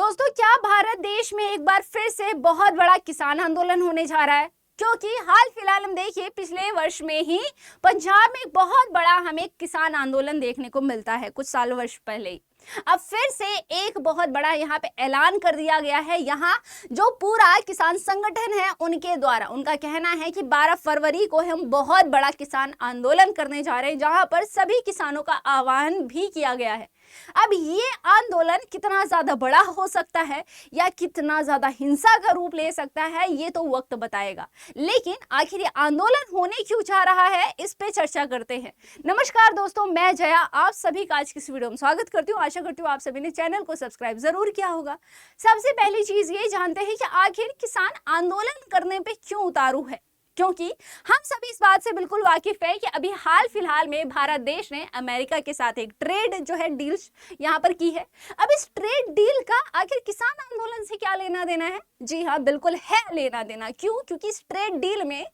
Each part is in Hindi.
दोस्तों, क्या भारत देश में एक बार फिर से बहुत बड़ा किसान आंदोलन होने जा रहा है? क्योंकि हाल फिलहाल हम देखिए पिछले वर्ष में ही पंजाब में एक बहुत बड़ा हमें किसान आंदोलन देखने को मिलता है, कुछ साल वर्ष पहले ही। अब फिर से एक बहुत बड़ा यहाँ पे ऐलान कर दिया गया है। यहाँ जो पूरा किसान संगठन है उनके द्वारा उनका कहना है कि 12 फरवरी को हम बहुत बड़ा किसान आंदोलन करने जा रहे हैं, जहां पर सभी किसानों का आह्वान भी किया गया है। अब ये आंदोलन कितना ज्यादा बड़ा हो सकता है या कितना ज्यादा हिंसा का रूप ले सकता है, ये तो वक्त बताएगा। लेकिन आखिर ये आंदोलन होने क्यों जा रहा है, इस पे चर्चा करते हैं। नमस्कार दोस्तों, मैं जया आप सभी का आज की इस वीडियो में स्वागत करती हूँ। आशा करती हूँ आप सभी ने चैनल को सब्सक्राइब जरूर किया होगा। सबसे पहली चीज ये जानते हैं कि आखिर किसान आंदोलन करने पे क्यों उतारू है, क्योंकि हम सभी इस बात से बिल्कुल वाकिफ है कि अभी हाल फिलहाल में भारत देश ने अमेरिका के साथ एक ट्रेड जो है डील यहाँ पर की है। अब इस ट्रेड डील का आखिर किसान आंदोलन से क्या लेना देना है? जी हाँ, बिल्कुल है लेना देना। क्यों? क्योंकि इस ट्रेड डील में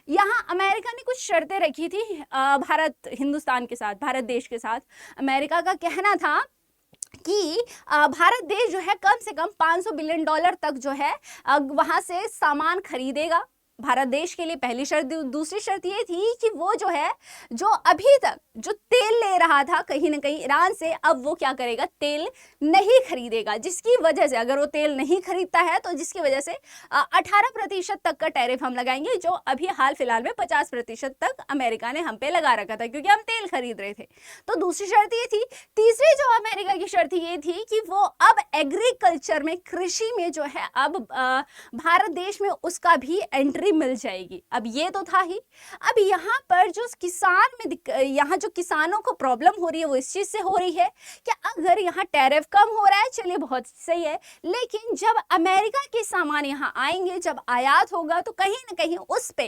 यहाँ अमेरिका ने कुछ शर्तें रखी थी हिंदुस्तान के साथ, भारत देश के साथ। अमेरिका का कहना था कि भारत देश जो है कम से कम $500 बिलियन तक जो है वहां से सामान खरीदेगा भारत देश के लिए। पहली शर्त। दूसरी शर्त ये थी कि वो जो है जो अभी तक जो तेल ले रहा था कहीं ना कहीं ईरान से, अब वो क्या करेगा, तेल नहीं खरीदेगा, जिसकी वजह से अगर वो तेल नहीं खरीदता है तो जिसकी वजह से 18% तक का टैरिफ हम लगाएंगे, जो अभी हाल फिलहाल में 50% तक अमेरिका ने हम पे लगा रखा था क्योंकि हम तेल खरीद रहे थे। तो दूसरी शर्त ये थी। तीसरी जो अमेरिका की शर्त ये थी कि वो अब एग्रीकल्चर में, कृषि में जो है अब भारत देश में उसका भी एंट्री मिल जाएगी। अब ये तो था ही। अब यहाँ पर जो यहाँ जो किसानों को प्रॉब्लम हो रही है वो इस चीज से हो रही है कि अगर यहाँ टैरिफ कम हो रहा है, चलिए बहुत सही है, लेकिन जब अमेरिका के सामान यहाँ आएंगे, जब आयात होगा तो कहीं ना कहीं उस पे,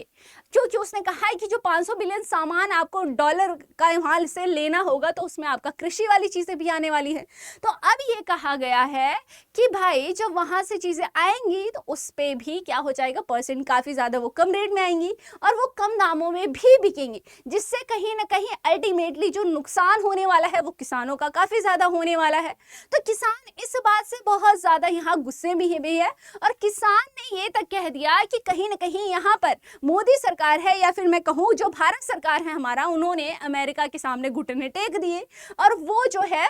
क्योंकि उसने कहा है कि जो 500 बिलियन सामान आपको डॉलर का वहां से लेना होगा तो उसमें आपका कृषि वाली चीजें भी आने वाली है। तो अब ये कहा गया है कि भाई जब वहां से चीजें आएंगी तो उस पे भी क्या हो जाएगा, परसेंट काफी ज्यादा वो कम रेट में आएंगी और वो कम दामों में भी बिकेंगी, जिससे कहीं ना कहीं अल्टीमेटली जो नुकसान होने वाला है वो किसानों का काफी ज्यादा होने वाला है। तो किसान इस बात से बहुत ज्यादा यहाँ गुस्से में ही है और किसान ने ये तक कह दिया कि कहीं ना कहीं यहाँ पर मोदी सरकार है या फिर मैं कहूँ जो भारत सरकार है हमारा, उन्होंने अमेरिका के सामने घुटने टेक दिए और वो जो है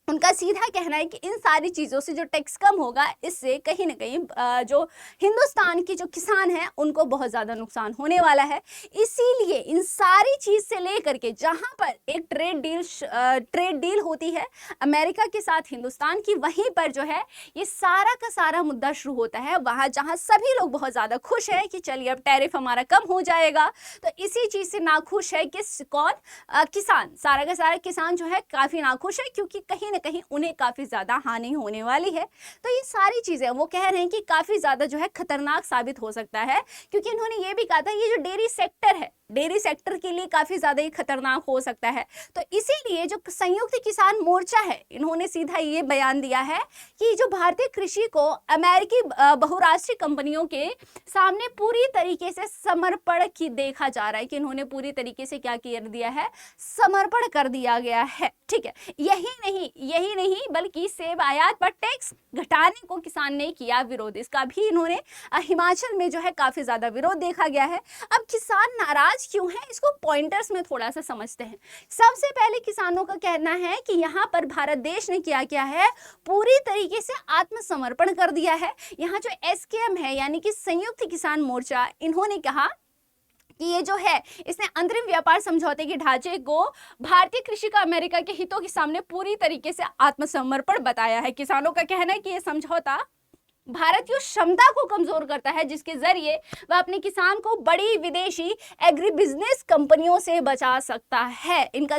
उनका सीधा कहना है कि इन सारी चीज़ों से जो टैक्स कम होगा इससे कहीं ना कहीं जो हिंदुस्तान के जो किसान हैं उनको बहुत ज़्यादा नुकसान होने वाला है। इसीलिए इन सारी चीज़ से लेकर के जहां पर एक ट्रेड डील होती है अमेरिका के साथ हिंदुस्तान की, वहीं पर जो है ये सारा का सारा मुद्दा शुरू होता है। वहाँ जहाँ सभी लोग बहुत ज़्यादा खुश हैं कि चलिए अब टैरिफ हमारा कम हो जाएगा, तो इसी चीज़ से नाखुश है कि कौन, किसान। सारा का सारा किसान जो है काफ़ी नाखुश है क्योंकि कहीं ना कहीं उन्हें काफी ज्यादा हानि होने वाली है। तो ये सारी चीजें वो कह रहे हैं कि काफी ज्यादा जो है खतरनाक साबित हो सकता है, क्योंकि इन्होंने ये भी कहा था ये जो डेयरी सेक्टर है, डेयरी सेक्टर के लिए काफी ज्यादा ही खतरनाक हो सकता है। तो इसीलिए जो संयुक्त किसान मोर्चा है, इन्होंने सीधा ये बयान दिया है कि जो भारतीय कृषि को अमेरिकी बहुराष्ट्रीय कंपनियों के सामने पूरी तरीके से समर्पण की देखा जा रहा है, कि इन्होंने पूरी तरीके से क्या कर दिया है, समर्पण कर दिया गया है। ठीक है, यही नहीं बल्कि सेब आयात पर टैक्स घटाने को किसान ने किया विरोध। इसका भी इन्होंने हिमाचल में जो है काफी ज्यादा विरोध देखा गया है। अब किसान नाराज क्यों है, इसको पॉइंटर्स में थोड़ा सा समझते हैं। सबसे पहले किसानों का कहना है कि यहाँ पर भारत देश ने क्या है, पूरी तरीके से आत्मसमर्पण कर दिया है। यहाँ जो एसकेएम है यानी कि संयुक्त किसान मोर्चा, इन्होंने कहा कि ये जो है इसने अंतरिम व्यापार समझौते के ढांचे को भारतीय कृषि का अमेरिका के हितों के सामने पूरी तरीके से आत्मसमर्पण बताया है। किसानों का कहना है कि ये समझौता भारत की उस क्षमता को कमजोर करता है जिसके जरिए वह अपने किसान को बड़ी विदेशी एग्री बिजनेस कंपनियों से बचा सकता है। इनका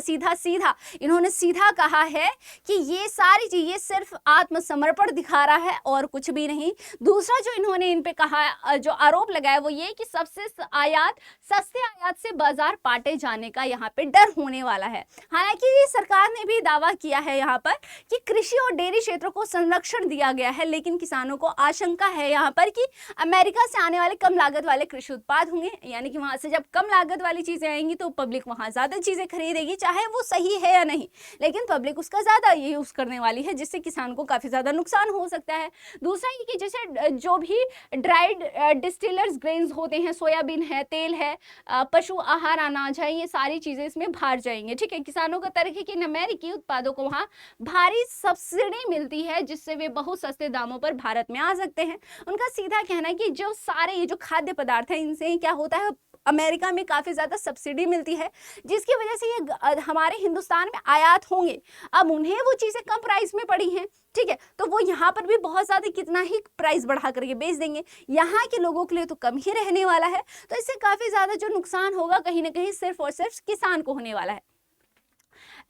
इन्होंने सीधा कहा है कि ये सारी चीजें सिर्फ आत्मसमर्पण दिखा रहा है और कुछ भी नहीं। दूसरा जो इन्होंने इन पे कहा, जो आरोप लगाया, वो ये कि सस्ते आयात से बाजार पाटे जाने का यहाँ पे डर होने वाला है। हालांकि सरकार ने भी दावा किया है यहाँ पर कि कृषि और डेयरी क्षेत्रों को संरक्षण दिया गया है, लेकिन किसानों को आशंका है यहाँ पर कि अमेरिका से आने वाले कम लागत वाले कृषि उत्पाद होंगे, यानी कि वहां से जब कम लागत वाली चीजें आएंगी तो पब्लिक वहां ज्यादा चीजें खरीदेगी, चाहे वो सही है या नहीं, लेकिन पब्लिक उसका ज्यादा यूज करने वाली है, जिससे किसान को काफी ज्यादा नुकसान हो सकता है। दूसरा ये कि जैसे जो भी ड्राइड डिस्टिलर्स ग्रेन्स होते हैं, सोयाबीन है, तेल है, पशु आहार अनाज है, ये सारी चीजें इसमें बाहर जाएंगे। ठीक है, किसानों का तर्क है कि इन अमेरिकी उत्पादों को वहां भारी सब्सिडी मिलती है, जिससे वे बहुत सस्ते दामों पर भारत में आ सकते हैं। उनका सीधा कहना है कि जो सारे ये जो खाद्य पदार्थ है, इनसे क्या होता है, अमेरिका में काफी ज्यादा सब्सिडी मिलती है, जिसकी वजह से ये हमारे हिंदुस्तान में आयात होंगे। अब उन्हें वो चीजें कम प्राइस में पड़ी हैं, ठीक है, तो वो यहाँ पर भी बहुत ज्यादा कितना ही प्राइस बढ़ा करके बेच देंगे, यहाँ के लोगों के लिए तो कम ही रहने वाला है। तो इससे काफी ज्यादा जो नुकसान होगा कहीं ना कहीं सिर्फ और सिर्फ किसान को होने वाला है।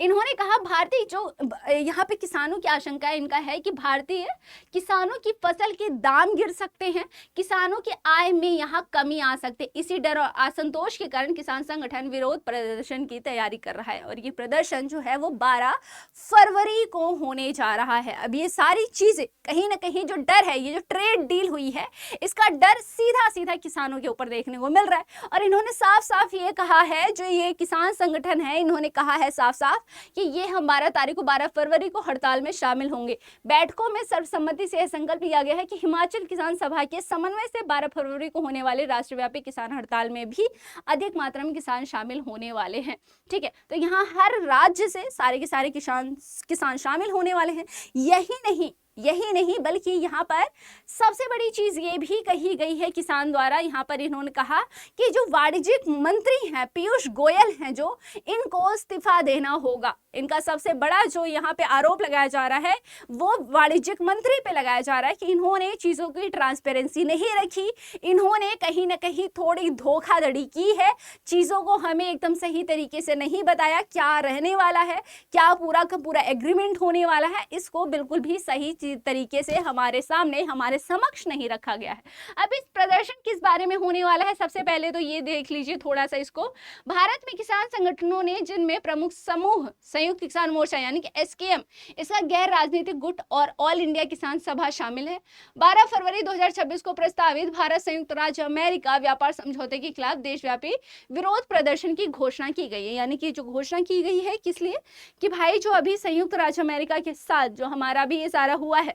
इन्होंने कहा भारतीय जो यहाँ पे किसानों की आशंका इनका है कि भारतीय किसानों की फसल के दाम गिर सकते हैं, किसानों की आय में यहाँ कमी आ सकती है। इसी डर और असंतोष के कारण किसान संगठन विरोध प्रदर्शन की तैयारी कर रहा है, और ये प्रदर्शन जो है वो 12 फरवरी को होने जा रहा है। अब ये सारी चीजें कहीं ना कहीं जो डर है, ये जो ट्रेड डील हुई है, इसका डर सीधा सीधा किसानों के ऊपर देखने को मिल रहा है। और इन्होंने साफ साफ ये कहा है, जो ये किसान संगठन है, इन्होंने कहा है साफ साफ कि ये हम 12 फरवरी को हड़ताल में शामिल होंगे। बैठकों में सर्वसम्मति से यह संकल्प लिया गया है कि हिमाचल किसान सभा के समन्वय से 12 फरवरी को होने वाले राष्ट्रव्यापी किसान हड़ताल में भी अधिक मात्रा में किसान शामिल होने वाले हैं। ठीक है, तो यहाँ हर राज्य से सारे के सारे किसान शामिल होने वाले हैं। यही नहीं बल्कि यहाँ पर सबसे बड़ी चीज ये भी कही गई है किसान द्वारा, यहाँ पर इन्होंने कहा कि जो वाणिज्यिक मंत्री हैं पीयूष गोयल हैं, जो इनको इस्तीफा देना होगा। इनका सबसे बड़ा जो यहाँ पे आरोप लगाया जा रहा है वो वाणिज्यिक मंत्री पे लगाया जा रहा है कि इन्होंने चीजों की ट्रांसपेरेंसी नहीं रखी, इन्होंने कहीं ना कहीं थोड़ी धोखाधड़ी की है, चीजों को हमें एकदम सही तरीके से नहीं बताया, क्या रहने वाला है, क्या पूरा का पूरा एग्रीमेंट होने वाला है, इसको बिल्कुल भी सही तरीके से हमारे सामने हमारे समक्ष नहीं रखा गया है। अब इस प्रदर्शन किस बारे में होने वाला है, सबसे पहले तो ये देख लीजिए थोड़ा सा इसको। भारत में किसान संगठनों ने, जिनमें प्रमुख समूह संयुक्त किसान मोर्चा यानी कि एसकेएम, इसका गैर राजनीतिक गुट और ऑल इंडिया किसान सभा शामिल है। 12 फरवरी 2026 को प्रस्तावित भारत संयुक्त राज्य अमेरिका व्यापार समझौते के खिलाफ देशव्यापी विरोध प्रदर्शन की घोषणा की गई है। यानी कि जो घोषणा की गई है किस लिए, कि भाई जो अभी संयुक्त राज्य अमेरिका के साथ जो हमारा भी ये सारा हुआ है,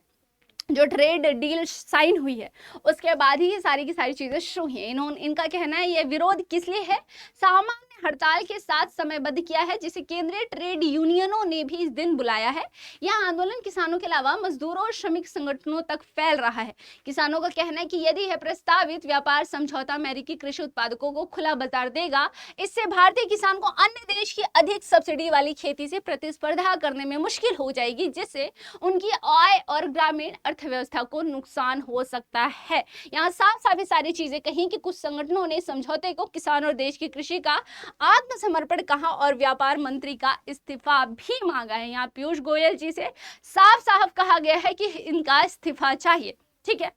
जो ट्रेड डील साइन हुई है, उसके बाद ही ये सारी की सारी चीजें शुरू हुई हैं। इनका कहना है ये विरोध किस लिए है, सामान्य हड़ताल के साथ समयबद्ध किया है, जिसे केंद्रीय ट्रेड यूनियनों ने भी इस दिन बुलाया है। यह आंदोलन किसानों के अलावा मजदूरों और श्रमिक संगठनों तक फैल रहा है। किसानों का कहना है कि यदि यह प्रस्तावित व्यापार समझौता अमेरिकी कृषि उत्पादकों को खुला बाजार देगा, इससे भारतीय किसान को अन्य देश की अधिक सब्सिडी वाली खेती से प्रतिस्पर्धा करने में मुश्किल हो जाएगी, जिससे उनकी आय और ग्रामीण अर्थव्यवस्था को नुकसान हो सकता है। यहाँ साफ साफ सारी चीजें कहीं कि कुछ संगठनों ने समझौते को किसान और देश की कृषि का आत्मसमर्पण कहा और व्यापार मंत्री का इस्तीफा भी मांगा है। यहाँ पीयूष गोयल जी से साफ साफ कहा गया है कि इनका इस्तीफा चाहिए। ठीक है,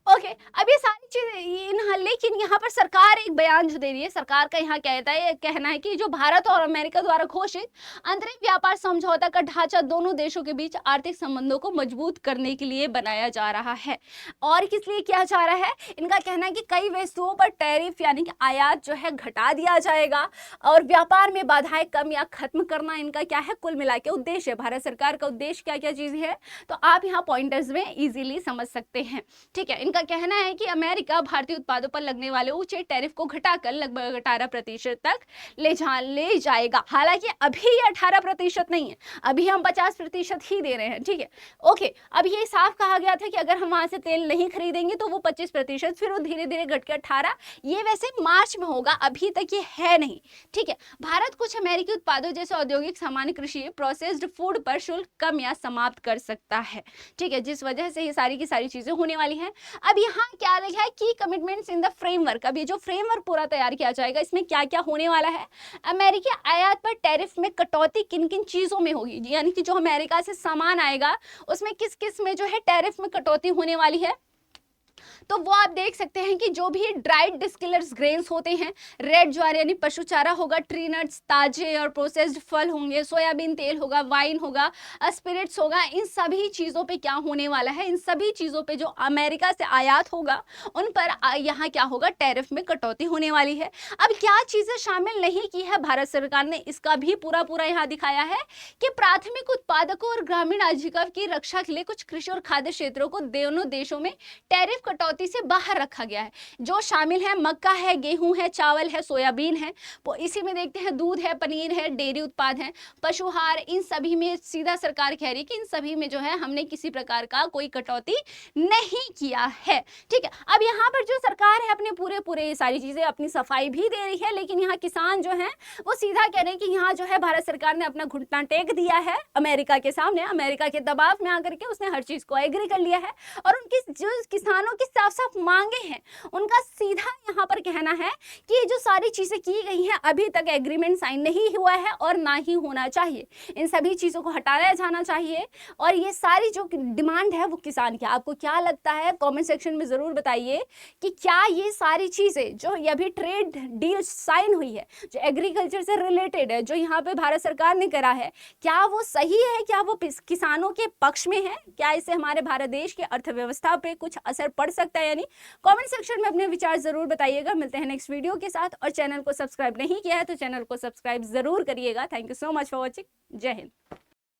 ओके, अब ये सारी चीजें, लेकिन यहाँ पर सरकार एक बयान जो दे रही है, सरकार का यहाँ कहना है कि जो भारत और अमेरिका द्वारा घोषित अंतरिम व्यापार समझौता का ढांचा दोनों देशों के बीच आर्थिक संबंधों को मजबूत करने के लिए बनाया जा रहा है। और किस लिए किया जा रहा है, इनका कहना है कि कई वस्तुओं पर टैरिफ यानी कि आयात जो है घटा दिया जाएगा और व्यापार में बाधाएं कम या खत्म करना इनका क्या है, कुल मिला के उद्देश्य है। भारत सरकार का उद्देश्य क्या क्या चीजें है, तो आप यहाँ पॉइंटर्स में इजीली समझ सकते हैं। ठीक है, इनका कहना है कि अमेरिका भारतीय उत्पादों पर लगने वाले ऊंचे टैरिफ को घटाकर लगभग 18% तक ले जाएगा। हालांकि अभी ये 18% नहीं है, अभी हम 50% ही दे रहे हैं। ठीक है, ओके, अब ये साफ कहा गया था कि अगर हम वहां से तेल नहीं खरीदेंगे तो वो 25%, फिर वो धीरे धीरे घट के 18, ये वैसे मार्च में होगा, अभी तक ये है नहीं। ठीक है, भारत कुछ अमेरिकी उत्पादों जैसे औद्योगिक सामान्य, कृषि, प्रोसेस्ड फूड पर शुल्क कम या समाप्त कर सकता है। ठीक है, जिस वजह से ये सारी की सारी चीजें होने वाली हैं। अब यहाँ क्या लिखा है कि कमिटमेंट्स इन द फ्रेमवर्क, अब ये जो फ्रेमवर्क पूरा तैयार किया जाएगा, इसमें क्या क्या होने वाला है, अमेरिकी आयात पर टैरिफ में कटौती किन किन चीजों में होगी, यानी कि जो अमेरिका से सामान आएगा उसमें किस किस में जो है टैरिफ में कटौती होने वाली है, तो वो आप देख सकते हैं कि जो भी ड्राइड डिस्टिलर्स ग्रेन्स होते हैं, रेड ज्वार यानी पशु चारा होगा, ट्री नट्स ताजे और प्रोसेस्ड फल होंगे, सोयाबीन तेल होगा, वाइन होगा, स्पिरिट्स होगा, इन सभी चीज़ों पे क्या होने वाला है, इन सभी चीज़ों पे जो अमेरिका से आयात होगा उन पर यहाँ क्या होगा, टैरिफ में कटौती होने वाली है। अब क्या चीज़ें शामिल नहीं की है भारत सरकार ने, इसका भी पूरा यहाँ दिखाया है कि प्राथमिक उत्पादकों और ग्रामीण आजीविका की रक्षा के लिए कुछ कृषि और खाद्य क्षेत्रों को दोनों देशों में टैरिफ कटौती से बाहर रखा गया है। जो शामिल है मक्का है, गेहूं है, चावल है, सोयाबीन है, तो इसी में देखते हैं दूध है, पनीर है, डेयरी उत्पाद है, पशुहार, इन सभी में सीधा सरकार कह रही है कि इन सभी में जो है हमने किसी प्रकार का कोई कटौती नहीं किया है। ठीक है, अब यहाँ पर जो सरकार है अपने पूरे ये सारी चीजें अपनी सफाई भी दे रही है, लेकिन यहाँ किसान जो है वो सीधा कह रहे हैं कि यहाँ जो है भारत सरकार ने अपना घुटना टेक दिया है अमेरिका के सामने, अमेरिका के दबाव में आकर के उसने हर चीज को एग्री कर लिया है और उनकी जो किसानों की साफ साफ मांगे हैं उनका सीधा यहाँ पर कहना है कि ये जो सारी चीजें की गई हैं अभी तक एग्रीमेंट साइन नहीं हुआ है और ना ही होना चाहिए, इन सभी चीजों को हटाया जाना चाहिए और ये सारी जो डिमांड है वो किसान की। आपको क्या लगता है कमेंट सेक्शन में जरूर बताइए कि क्या ये सारी चीजें जो ये अभी ट्रेड डील साइन हुई है, जो एग्रीकल्चर से रिलेटेड है, जो यहाँ पे भारत सरकार ने करा है, क्या वो सही है, क्या वो किसानों के पक्ष में है, क्या इससे हमारे भारत देश की अर्थव्यवस्था पे कुछ असर पड़ सकता है यानी? कमेंट सेक्शन में अपने विचार जरूर बताइएगा। मिलते हैं नेक्स्ट वीडियो के साथ, और चैनल को सब्सक्राइब नहीं किया है तो चैनल को सब्सक्राइब जरूर करिएगा। Thank you so much for watching. जय हिंद।